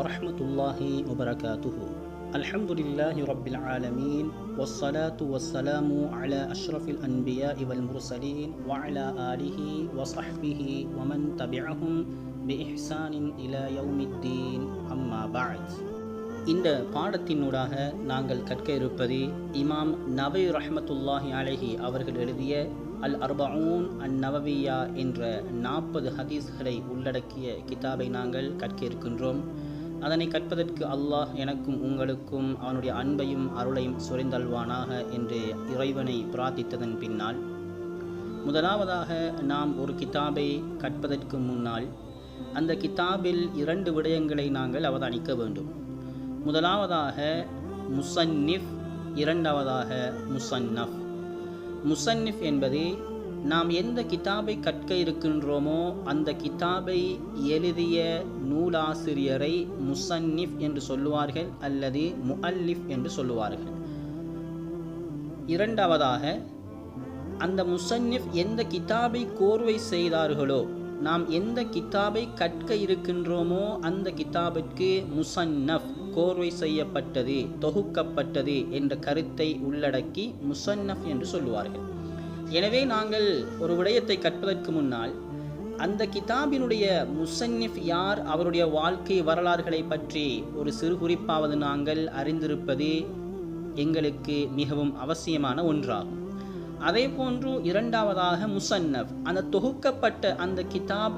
வரஹ்மத்துல்லாஹி வபரகாத்துஹு. அல்ஹம்துலில்லாஹி ரப்பில் ஆலமீன் வஸ்ஸலாத்து வஸ்ஸலாமு அலா அஷ்ரஃபில் அன்பியாஇ வல் முர்ஸலீன் வ அலா ஆலிஹி வ ஸஹ்பிஹி வ மன் தபிஅஹும் பி இஹ்சானின் இலா யௌமித்தீன். அம்மா பஅத். இந்த பாடத்தினூடாக நாங்கள் கற்க இருப்பது இமாம் நவவி ரஹ்மத்துல்லாஹி அலைஹி அவர்கள் எழுதிய அல் அர்பஊன் அன் நவவியா என்ற 40 ஹதீஸ்களை உள்ளடக்கிய கிதாபை நாங்கள் கற்க இருக்கின்றோம். அதனை கற்பதற்கு அல்லாஹ் எனக்கும் உங்களுக்கும் அவனுடைய அன்பையும் அருளையும் சொரிந்தல்வானாக என்று இறைவனை பிரார்த்தித்ததன் பின்னால், முதலாவதாக நாம் ஒரு கிதாபை கற்பதற்கு முன்னால் அந்த கிதாபில் 2 விடயங்களை நாங்கள் அவதானிக்க வேண்டும். முதலாவதாக முஸன்னிஃப், இரண்டாவதாக முஸன்னஃப். முஸன்னிஃப் என்பது நாம் எந்த கிதாபை கற்க இருக்கின்றோமோ அந்த கிதாபை எழுதிய நூலாசிரியரை முஸன்னிஃப் என்று சொல்லுவார்கள் அல்லது முஅல்லிஃப் என்று சொல்லுவார்கள். இரண்டாவதாக, அந்த முஸன்னிஃப் எந்த கிதாபை கோர்வை செய்தார்களோ, நாம் எந்த கிதாபை கற்க இருக்கின்றோமோ அந்த கிதாபிற்கு முஸன்னஃப், கோர்வை செய்யப்பட்டது, தொகுக்கப்பட்டது என்ற கருத்தை உள்ளடக்கி முஸன்னஃப் என்று சொல்லுவார்கள். எனவே நாங்கள் ஒரு விடயத்தை கற்பதற்கு முன்னால் அந்த கிதாபினுடைய முஸன்னிஃப் யார், அவருடைய வாழ்க்கை வரலாறுகளை பற்றி ஒரு சிறு குறிப்பாவது நாங்கள் அறிந்திருப்பது எங்களுக்கு மிகவும் அவசியமான ஒன்றாகும். அதே போன்று இரண்டாவதாக முஸன்னஃப், அந்த தொகுக்கப்பட்ட அந்த கிதாப்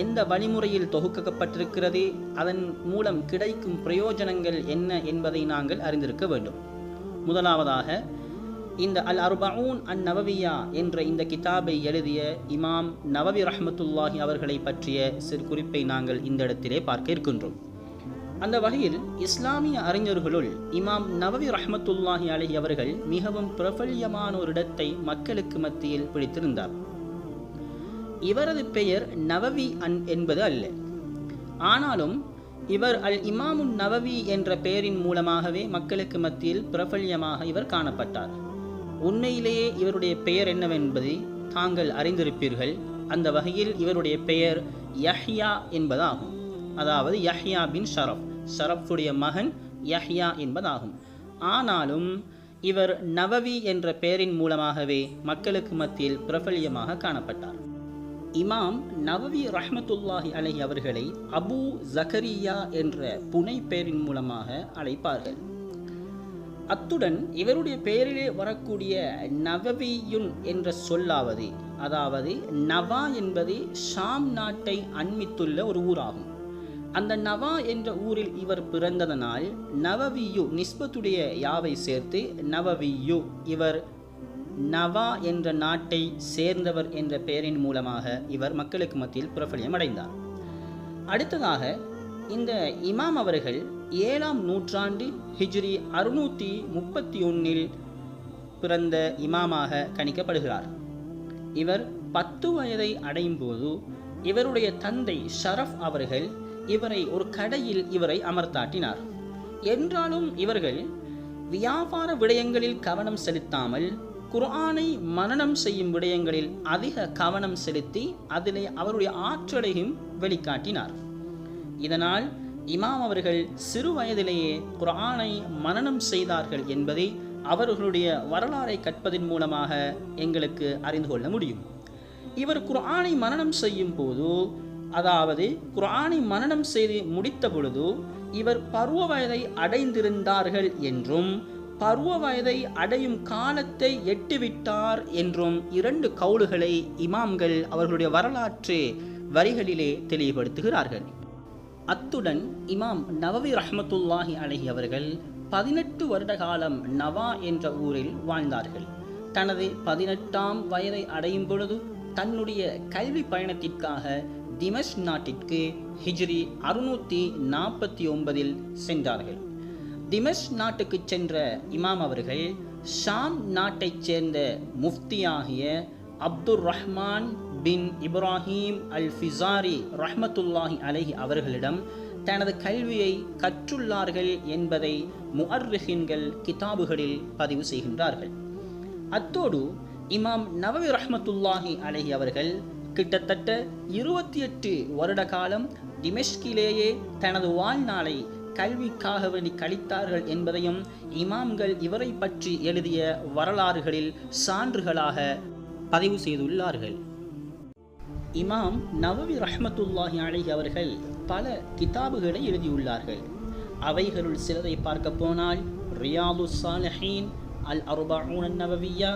எந்த வழிமுறையில் தொகுக்கப்பட்டிருக்கிறது, அதன் மூலம் கிடைக்கும் பிரயோஜனங்கள் என்ன என்பதை நாங்கள் அறிந்திருக்க வேண்டும். முதலாவதாக, இந்த அல் அர்பஊன் அன் நவவியா என்ற இந்த கிதாபை எழுதிய இமாம் நவவி ரஹ்மத்துல்லாஹி அவர்களை பற்றிய சிறு குறிப்பை நாங்கள் இந்த இடத்திலே பார்க்க இருக்கின்றோம். அந்த வகையில் இஸ்லாமிய அறிஞர்களுள் இமாம் நவவி ரஹ்மத்துல்லாஹி அலைஹி அவர்கள் மிகவும் பிரபல்யமான ஒரு இடத்தை மக்களுக்கு மத்தியில் பிடித்திருந்தார். இவரது பெயர் நவவி என்பது அல்ல. ஆனாலும் இவர் அல் இமாமுன் நவவி என்ற பெயரின் மூலமாகவே மக்களுக்கு மத்தியில் பிரபல்யமாக இவர் காணப்பட்டார். உண்மையிலேயே இவருடைய பெயர் என்னவென்பதை தாங்கள் அறிந்திருப்பீர்கள். அந்த வகையில் இவருடைய பெயர் யஹ்யா என்பதாகும். அதாவது யஹ்யா பின் ஷரஃப், ஷரஃபுடைய மகன் யஹ்யா என்பதாகும். ஆனாலும் இவர் நவவி என்ற பெயரின் மூலமாகவே மக்களுக்கு மத்தியில் பிரபல்யமாக காணப்பட்டார். இமாம் நவவி ரஹ்மத்துல்லாஹி அலைஹி அவர்களை அபு ஜக்கரியா என்ற புனை பெயரின் மூலமாக அழைப்பார்கள். அத்துடன் இவருடைய பெயரிலே வரக்கூடிய நவவியுன் என்ற சொல்லாவது, அதாவது நவா என்பது ஷாம் நாட்டை அண்மித்துள்ள ஒரு ஊராகும். அந்த நவா என்ற ஊரில் இவர் பிறந்ததனால் நவவியு நிஸ்பத்துடைய யாவை சேர்த்து நவவியு, இவர் நவா என்ற நாட்டை சேர்ந்தவர் என்ற பெயரின் மூலமாக இவர் மக்களுக்கு மத்தியில் பிரபல்யம் அடைந்தார். அடுத்ததாக, இந்த இமாம் அவர்கள் 7ஆம் நூற்றாண்டு ஹிஜ்ரி 631 பிறந்த இமாமாக கணிக்கப்படுகிறார். இவர் 10 வயதை அடையும் போது இவருடைய தந்தை ஷரஃப் அவர்கள் இவரை ஒரு கடையில் அமர்த்தாட்டினார். என்றாலும் இவர்கள் வியாபார விடயங்களில் கவனம் செலுத்தாமல் குர்ஆனை மனனம் செய்யும் விடயங்களில் அதிக கவனம் செலுத்தி அதிலே அவருடைய ஆற்றலையும் வெளிக்காட்டினார். இதனால் இமாம் அவர்கள் சிறு வயதிலேயே குர்ஆனை மனனம் செய்தார்கள் என்பதை அவர்களுடைய வரலாறை கற்பதன் மூலமாக எங்களுக்கு அறிந்து கொள்ள முடியும். இவர் குர்ஆனை மனனம் செய்யும் போது, அதாவது குர்ஆனை மனனம் செய்து முடித்த பொழுது இவர் பருவ வயதை அடைந்திருந்தார்கள் என்றும் பருவ வயதை அடையும் காலத்தை எட்டிவிட்டார் என்றும் 2 கவுலுகளை இமாம்கள் அவர்களுடைய வரலாற்று வரிகளிலே தெளிவுபடுத்துகிறார்கள். அத்துடன் இமாம் நவவி ரஹ்மத்துல்லாஹி அலைஹி அவர்கள் 18 வருட காலம் நவா என்ற ஊரில் வாழ்ந்தார்கள். தனது 18ஆம் வயதை அடையும் பொழுது தன்னுடைய கல்வி பயணத்திற்காக திமஷ் நாட்டிற்கு ஹிஜ்ரி 649 சென்றார்கள். திமஷ் நாட்டுக்கு சென்ற இமாம் அவர்கள் ஷாம் நாட்டைச் சேர்ந்த முஃப்தியாகிய அப்துர் ரஹ்மான் பின் இப்ராஹிம் அல் ஃபிசாரி ரஹ்மத்துல்லாஹி அலைஹி அவர்களிடம் தனது கல்வியை கற்றுள்ளார்கள் என்பதை முஅர்ரிஹீன்கள் கிதாபுகளில் பதிவு செய்கின்றார்கள். அத்தோடு இமாம் நவவி ரஹ்மத்துல்லாஹி அலைஹி அவர்கள் கிட்டத்தட்ட 28 வருட காலம் திமெஷ்கிலேயே தனது வாழ்நாளை கல்விக்காக வேண்டி கழித்தார்கள் என்பதையும் இமாம்கள் இவரை பற்றி எழுதிய வரலாறுகளில் சான்றுகளாக பதிவு செய்துள்ளார்கள். இமாம் நவவி ரஹ்மத்துல்லாஹி அலைஹி அவர்கள் பல கிதாபுகளை எழுதியுள்ளார்கள். அவைகளுள் சிலரை பார்க்க போனால் ரியாதுஸ் சாலிஹீன், அல் அர்பஊன் அன்-நவவிய்யா,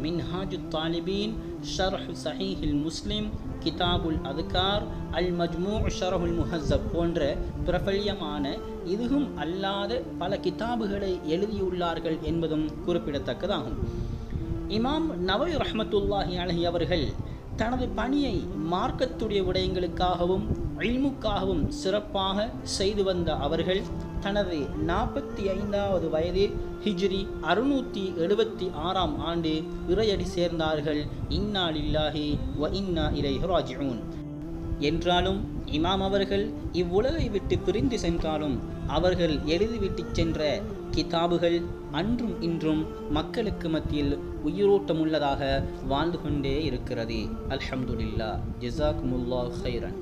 மின்ஹாஜுத் தாலிபீன், ஷர்ஹ் ஸஹீஹுல் முஸ்லிம், கிதாபுல் அதுகார், அல் மஜ்மூ' ஷர்ஹுல் முஹஸ்ஸப் போன்ற பிரபல்யமான இதுவும் அல்லாத பல கிதாபுகளை எழுதியுள்ளார்கள் என்பதும் குறிப்பிடத்தக்கதாகும். இமாம் நவவி ரஹ்மத்துல்லாஹி அலைஹி அவர்கள் தனது பணியை மார்க்கத்துடைய விடயங்களுக்காகவும் இல்முக்காகவும் சிறப்பாக செய்து வந்த அவர்கள் தனது 45வது வயதில் ஹிஜ்ரி 676ஆம் ஆண்டு இறையடி சேர்ந்தார்கள். இன்னா லில்லாஹி வ இன்னா இலைஹி ராஜிஊன். என்றாலும் இமாம் அவர்கள் இவ்வுலகை விட்டு பிரிந்து சென்றாலும் அவர்கள் எழுதிவிட்டு சென்ற கிதாபுகள் அன்றும் இன்றும் மக்களுக்கு மத்தியில் உயிரோட்டமுள்ளதாக வாழ்ந்து கொண்டே இருக்கிறது. அல்ஹம்துலில்லாஹ். ஜஸாக்குமுல்லாஹ் ஹைரன்.